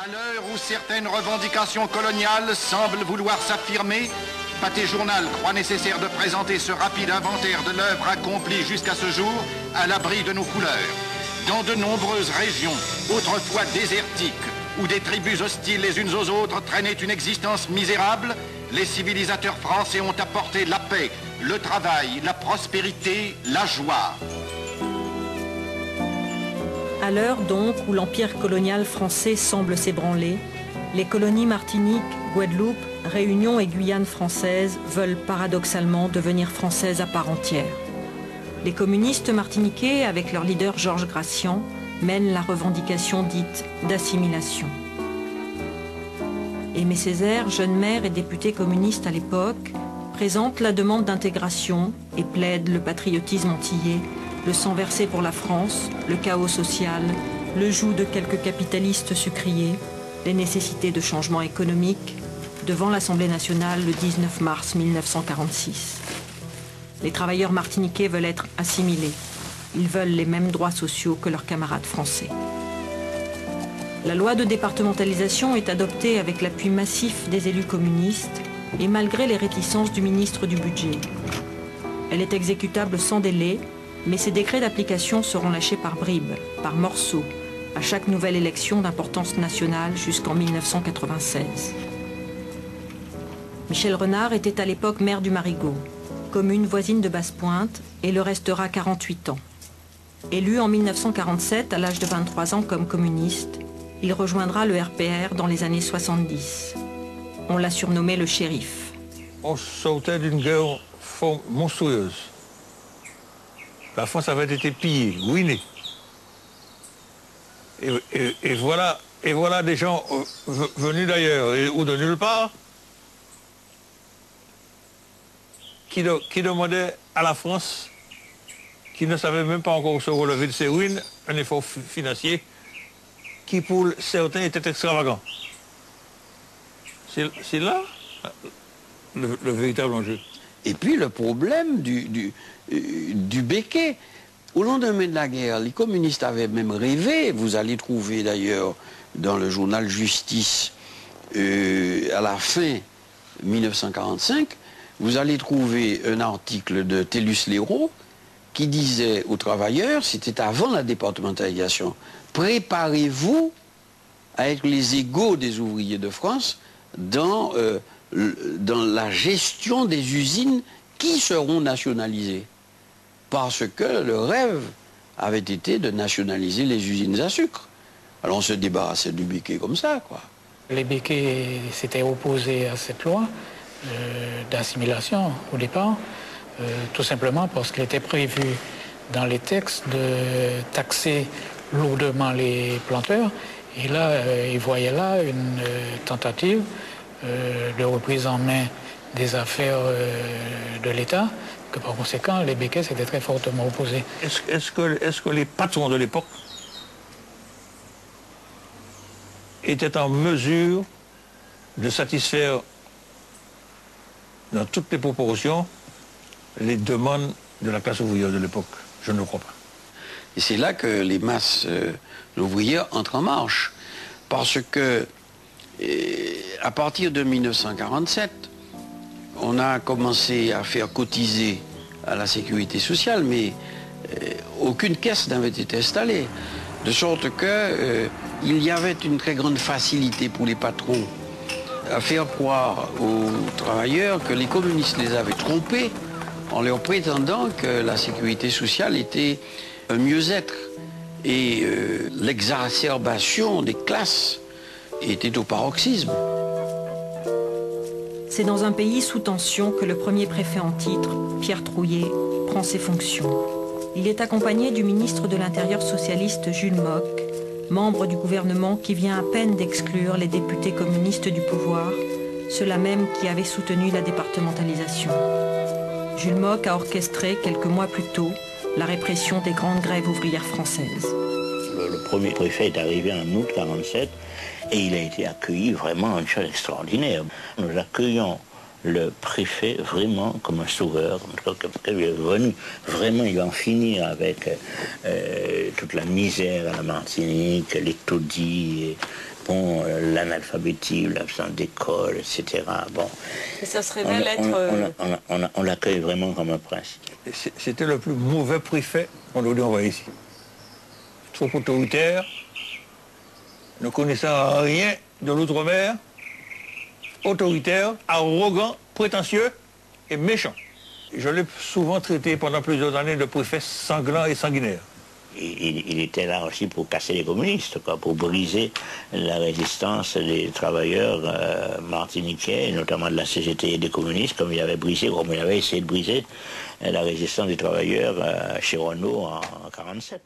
À l'heure où certaines revendications coloniales semblent vouloir s'affirmer, Pathé Journal croit nécessaire de présenter ce rapide inventaire de l'œuvre accomplie jusqu'à ce jour à l'abri de nos couleurs. Dans de nombreuses régions, autrefois désertiques, où des tribus hostiles les unes aux autres traînaient une existence misérable, les civilisateurs français ont apporté la paix, le travail, la prospérité, la joie. À l'heure donc où l'empire colonial français semble s'ébranler, les colonies Martinique, Guadeloupe, Réunion et Guyane françaises veulent paradoxalement devenir françaises à part entière. Les communistes martiniquais, avec leur leader Georges Gracian, mènent la revendication dite d'assimilation. Aimé Césaire, jeune maire et député communiste à l'époque, présente la demande d'intégration et plaide le patriotisme antillais, le sang versé pour la France, le chaos social, le joug de quelques capitalistes sucriers, les nécessités de changement économique, devant l'Assemblée nationale le 19 mars 1946. Les travailleurs martiniquais veulent être assimilés. Ils veulent les mêmes droits sociaux que leurs camarades français. La loi de départementalisation est adoptée avec l'appui massif des élus communistes et malgré les réticences du ministre du Budget. Elle est exécutable sans délai, mais ces décrets d'application seront lâchés par bribes, par morceaux, à chaque nouvelle élection d'importance nationale jusqu'en 1996. Michel Renard était à l'époque maire du Marigot, commune voisine de Basse-Pointe, et le restera 48 ans. Élu en 1947 à l'âge de 23 ans comme communiste, il rejoindra le RPR dans les années 70. On l'a surnommé le shérif. On sortait d'une guerre monstrueuse. La France avait été pillée, ruinée. Et voilà des gens venus d'ailleurs ou de nulle part qui demandaient à la France, qui ne savait même pas encore se relever de ses ruines, un effort financier qui pour certains était extravagant. C'est là le véritable enjeu. Et puis le problème du béquet. Au lendemain de la guerre, les communistes avaient même rêvé, vous allez trouver d'ailleurs dans le journal Justice, à la fin 1945, vous allez trouver un article de Tellus-Léraud qui disait aux travailleurs, c'était avant la départementalisation, préparez-vous à être les égaux des ouvriers de France dans la gestion des usines qui seront nationalisées. Parce que le rêve avait été de nationaliser les usines à sucre. Alors on se débarrassait du béquet comme ça, quoi. Les béquets s'étaient opposés à cette loi d'assimilation au départ, tout simplement parce qu'il était prévu dans les textes de taxer lourdement les planteurs. Et là, ils voyaient là une tentative de reprise en main des affaires de l'État, que par conséquent, les béquets s'étaient très fortement opposés. Est-ce que les patrons de l'époque étaient en mesure de satisfaire dans toutes les proportions les demandes de la classe ouvrière de l'époque? Je ne le crois pas. Et c'est là que les masses ouvrières entrent en marche. Parce que, à partir de 1947, on a commencé à faire cotiser à la sécurité sociale, mais aucune caisse n'avait été installée. De sorte qu'il y avait une très grande facilité pour les patrons à faire croire aux travailleurs que les communistes les avaient trompés en leur prétendant que la sécurité sociale était un mieux-être. Et l'exacerbation des classes était au paroxysme. C'est dans un pays sous tension que le premier préfet en titre, Pierre Trouillet, prend ses fonctions. Il est accompagné du ministre de l'Intérieur socialiste Jules Mock, membre du gouvernement qui vient à peine d'exclure les députés communistes du pouvoir, ceux-là même qui avaient soutenu la départementalisation. Jules Mock a orchestré quelques mois plus tôt la répression des grandes grèves ouvrières françaises. Le premier préfet est arrivé en août 1947 et il a été accueilli vraiment une chose extraordinaire. Nous accueillons le préfet vraiment comme un sauveur, parce qu'il est venu vraiment, il va en finir avec toute la misère à la Martinique, les taudis, Bon, l'analphabétisme, l'absence d'école, etc. Bon. Et ça se révèle être... On l'accueille vraiment comme un prince. C'était le plus mauvais préfet qu'on a envoyé ici. Trop autoritaire, ne connaissant rien de l'outre-mer, autoritaire, arrogant, prétentieux et méchant. Je l'ai souvent traité pendant plusieurs années de préfet sanglant et sanguinaire. Il était là aussi pour casser les communistes, quoi, pour briser la résistance des travailleurs martiniquais, notamment de la CGT et des communistes, comme il avait essayé de briser la résistance des travailleurs chez Renault en 1947.